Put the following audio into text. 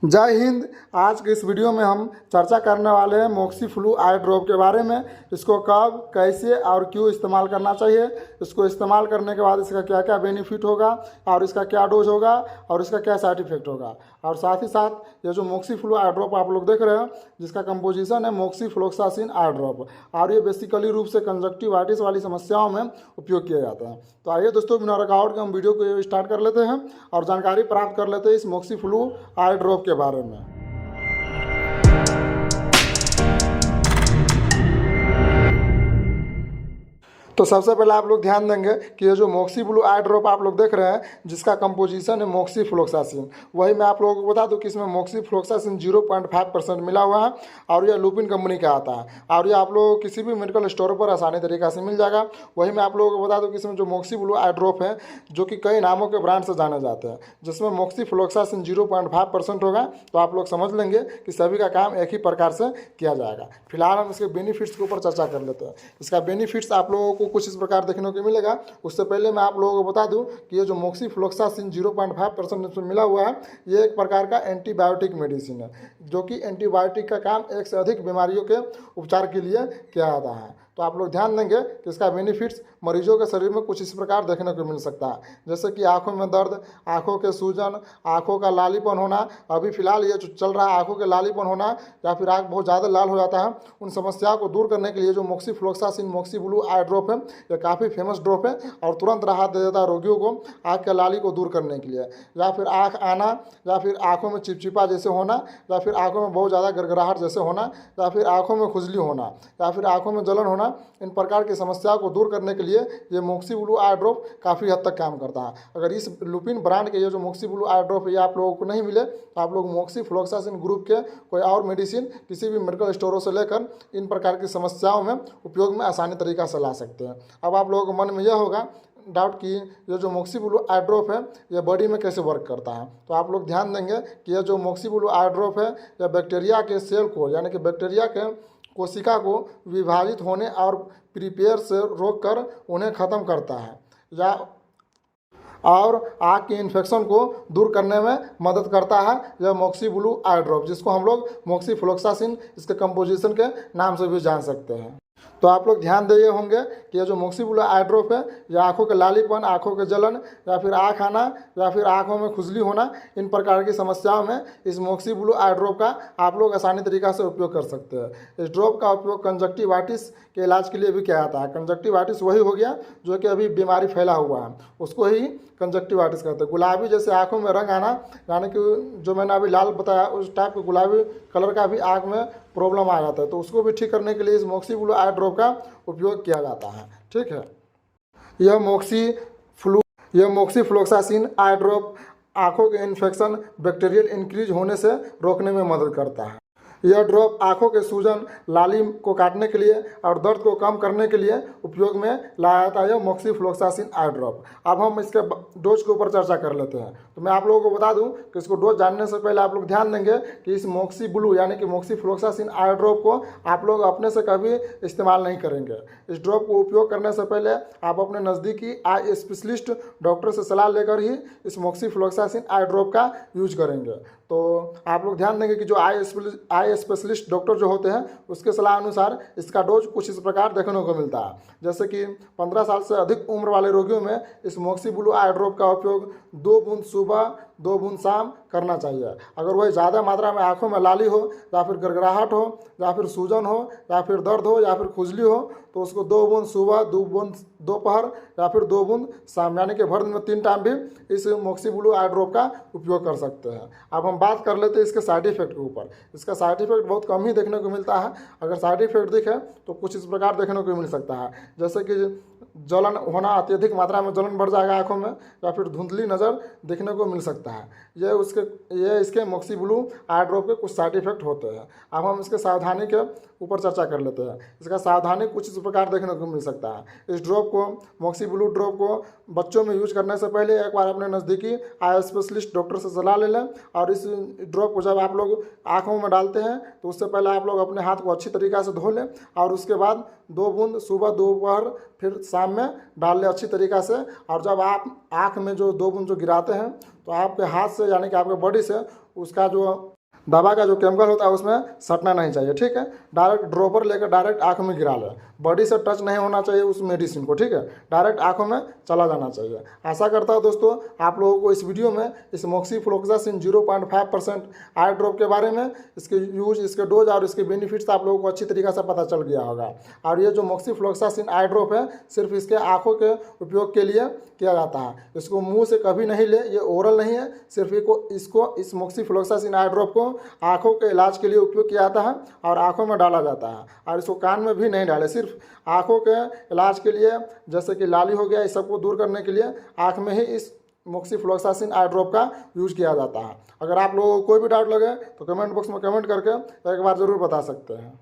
जय हिंद। आज के इस वीडियो में हम चर्चा करने वाले हैं मोक्सी फ्लू आई ड्रॉप के बारे में। इसको कब, कैसे और क्यों इस्तेमाल करना चाहिए, इसको इस्तेमाल करने के बाद इसका क्या क्या बेनिफिट होगा और इसका क्या डोज होगा और इसका क्या साइड इफेक्ट होगा। और साथ ही साथ ये जो मोक्सी फ्लू आई ड्रॉप आप लोग देख रहे हैं, जिसका कंपोजिशन है मोक्सीफ्लोक्सासिन आई ड्रॉप, और ये बेसिकली रूप से कंजक्टिवाइटिस वाली समस्याओं में उपयोग किए जाते हैं। तो आइए दोस्तों, बिना रुकावट के हम वीडियो को स्टार्ट कर लेते हैं और जानकारी प्राप्त कर लेते हैं इस मोक्सी फ्लू आई ड्रॉप के बारे में। तो सबसे पहले आप लोग ध्यान देंगे कि ये जो मोक्सी फ्लू आई ड्रॉप आप लोग देख रहे हैं, जिसका कंपोजिशन है मोक्सीफ्लोक्सासिन, वही मैं आप लोगों को बता दूं कि इसमें मोक्सीफ्लोक्सासिन 0.5% मिला हुआ है और यह लुपिन कंपनी का आता है और ये आप लोग किसी भी मेडिकल स्टोर पर आसानी तरीके से मिल जाएगा। वही मैं आप लोगों को बता दूं कि इसमें जो मोक्सी फ्लू आई ड्रॉप है, जो कि कई नामों के ब्रांड से जाने जाते हैं, जिसमें मोक्सीफ्लोक्सासिन 0.5% होगा, तो आप लोग समझ लेंगे कि सभी का काम एक ही प्रकार से किया जाएगा। फिलहाल हम इसके बेनिफिट्स के ऊपर चर्चा कर लेते हैं। इसका बेनिफिट्स आप लोगों को कुछ इस प्रकार देखने को मिलेगा। उससे पहले मैं आप लोगों को बता दूं कि ये जो मोक्सीफ्लोक्सासिन 0.5% इसमें मिला हुआ है, ये एक प्रकार का एंटीबायोटिक मेडिसिन है, जो कि एंटीबायोटिक का काम एक से अधिक बीमारियों के उपचार के लिए किया जाता है। तो आप लोग ध्यान देंगे कि इसका बेनिफिट्स मरीजों के शरीर में कुछ इस प्रकार देखने को मिल सकता है, जैसे कि आंखों में दर्द, आंखों के सूजन, आंखों का लालीपन होना। अभी फिलहाल ये जो चल रहा है आंखों के लालीपन होना या फिर आंख बहुत ज़्यादा लाल हो जाता है, उन समस्याओं को दूर करने के लिए जो मोक्सीफ्लोक्सासिन मोक्सी ब्लू आई ड्रॉप है, यह काफ़ी फेमस ड्रॉप है और तुरंत राहत दे देता है रोगियों को आँख के लाली को दूर करने के लिए, या फिर आँख आना, या फिर आँखों में चिपचिपा जैसे होना, या फिर आँखों में बहुत ज़्यादा गड़गड़ाहट जैसे होना, या फिर आँखों में खुजली होना, या फिर आँखों में जलन होना। इन प्रकार की समस्याओं को दूर करने के लिए ये मोक्सी ब्लू आई ड्रॉप काफ़ी हद तक काम करता है। अगर इस लुपिन ब्रांड के ये जो मोक्सी ब्लू आई ड्रॉप ये आप लोगों को नहीं मिले, तो आप लोग मोक्सीफ्लोक्सासिन ग्रुप के कोई और मेडिसिन किसी भी मेडिकल स्टोरों से लेकर इन प्रकार की समस्याओं में उपयोग में आसानी तरीका से ला सकते हैं। अब आप लोगों को मन में यह होगा डाउट कि ये जो मोक्सी ब्लू आई ड्रॉप है ये बॉडी में कैसे वर्क करता है। तो आप लोग ध्यान देंगे कि यह जो मोक्सी ब्लू आई ड्रॉप है, यह बैक्टीरिया के सेल को, यानी कि बैक्टीरिया के कोशिका को विभाजित होने और प्रिपेयर से रोककर उन्हें ख़त्म करता है, या और आँख के इन्फेक्शन को दूर करने में मदद करता है यह मोक्सी ब्लू आई ड्रॉप, जिसको हम लोग मोक्सीफ्लोक्सासिन इसके कंपोजिशन के नाम से भी जान सकते हैं। तो आप लोग ध्यान दिए होंगे कि ये जो मोक्सी ब्लू आई ड्रॉप है, यह आँखों के लालीपन, आँखों के जलन, या फिर आँख आना, या फिर आँखों में खुजली होना, इन प्रकार की समस्याओं में इस मोक्सी ब्लू आई ड्रॉप का आप लोग आसानी तरीक़ा से उपयोग कर सकते हैं। इस ड्रॉप का उपयोग कंजक्टिवाइटिस के इलाज के लिए भी किया जाता है। कंजक्टिवाइटिस वही हो गया जो कि अभी बीमारी फैला हुआ है, उसको ही कंजक्टिवाइटिस कहते हैं। गुलाबी जैसे आँखों में रंग आना, यानी कि जो मैंने अभी लाल बताया उस टाइप के गुलाबी कलर का भी आँख में प्रॉब्लम आ जाता है, तो उसको भी ठीक करने के लिए इस मोक्सी ब्लू आई ड्रॉप का उपयोग किया जाता है। ठीक है, यह मोक्सीफ्लोक्सासिन आई ड्रॉप आँखों के इन्फेक्शन, बैक्टीरियल इंक्रीज होने से रोकने में मदद करता है। यह ड्रॉप आँखों के सूजन, लाली को काटने के लिए और दर्द को कम करने के लिए उपयोग में लाया जाता है मोक्सीफ्लोक्सासिन आई ड्रॉप। अब हम इसके डोज के ऊपर चर्चा कर लेते हैं। तो मैं आप लोगों को बता दूं कि इसको डोज जानने से पहले आप लोग ध्यान देंगे कि इस मोक्सी ब्लू यानी कि मोक्सीफ्लोक्सासिन आई ड्रॉप को आप लोग अपने से कभी इस्तेमाल नहीं करेंगे। इस ड्रॉप को उपयोग करने से पहले आप अपने नज़दीकी आई स्पेशलिस्ट डॉक्टर से सलाह लेकर ही इस मोक्सीफ्लोक्सासिन आई ड्रॉप का यूज करेंगे। तो आप लोग ध्यान देंगे कि जो आई स्पेशलिस्ट डॉक्टर जो होते हैं, उसके सलाह अनुसार इसका डोज कुछ इस प्रकार देखने को मिलता है, जैसे कि 15 साल से अधिक उम्र वाले रोगियों में इस मोक्सी ब्लू आई ड्रॉप का उपयोग 2 बूंद सुबह 2 बूंद शाम करना चाहिए। अगर वही ज़्यादा मात्रा में आंखों में लाली हो, या फिर गड़गड़ाहट हो, या फिर सूजन हो, या फिर दर्द हो, या फिर खुजली हो, तो उसको 2 बूंद सुबह, 2 बूंद दोपहर, या फिर 2 बूंद शाम, यानी कि भर दिन में 3 टाइम भी इस मोक्सी ब्लू आई ड्रॉप का उपयोग कर सकते हैं। अब हम बात कर लेते हैं इसके साइड इफेक्ट के ऊपर। इसका साइड इफेक्ट बहुत कम ही देखने को मिलता है। अगर साइड इफेक्ट दिखे तो कुछ इस प्रकार देखने को मिल सकता है, जैसे कि जलन होना, अत्यधिक मात्रा में जलन बढ़ जाएगा आँखों में, या फिर धुंधली नज़र देखने को मिल सकता है। ये इसके मोक्सी ब्लू आई ड्रॉप के कुछ साइड इफेक्ट होते हैं। अब हम इसके सावधानी के ऊपर चर्चा कर लेते हैं। इसका सावधानी कुछ इस प्रकार देखने को मिल सकता है। इस ड्रॉप को, मोक्सी ब्लू ड्रॉप को बच्चों में यूज करने से पहले एक बार अपने नज़दीकी आई स्पेशलिस्ट डॉक्टर से सलाह ले लें। और इस ड्रॉप को जब आप लोग आँखों में डालते हैं तो उससे पहले आप लोग अपने हाथ को अच्छी तरीक़े से धो लें, और उसके बाद 2 बूंद सुबह, दोपहर, फिर शाम में डाल लें अच्छी तरीक़ा से। और जब आप आँख में जो 2 बूंद जो गिराते हैं तो आपके हाथ से यानी कि आपके बॉडी से उसका जो दवा का जो केमिकल होता है उसमें सटना नहीं चाहिए, ठीक है। डायरेक्ट ड्रॉपर लेकर डायरेक्ट आँख में गिरा लें, बॉडी से टच नहीं होना चाहिए उस मेडिसिन को, ठीक है। डायरेक्ट आँखों में चला जाना चाहिए। आशा करता हूँ दोस्तों आप लोगों को इस वीडियो में इस मोक्सीफ्लोक्सासिन 0.5% आई ड्रॉप के बारे में, इसके यूज, इसके डोज और इसके बेनिफिट्स आप लोगों को अच्छी तरीके से पता चल गया होगा। और ये जो मोक्सीफ्लोक्सासिन आई ड्रॉप है सिर्फ इसके आँखों के उपयोग के लिए किया जाता है, इसको मुंह से कभी नहीं ले, ये ओरल नहीं है, सिर्फ इसको इस मोक्सीफ्लोक्सासिन आई ड्रॉप को आँखों के इलाज के लिए उपयोग किया जाता है और आँखों में डाला जाता है। और इसको कान में भी नहीं डाले, सिर्फ आँखों के इलाज के लिए, जैसे कि लाली हो गया, इस सबको दूर करने के लिए आँख में ही इस मोक्सीफ्लोक्सासिन आई ड्रॉप का यूज किया जाता है। अगर आप लोगों को कोई भी डाउट लगे तो कमेंट बॉक्स में कमेंट करके एक बार ज़रूर बता सकते हैं।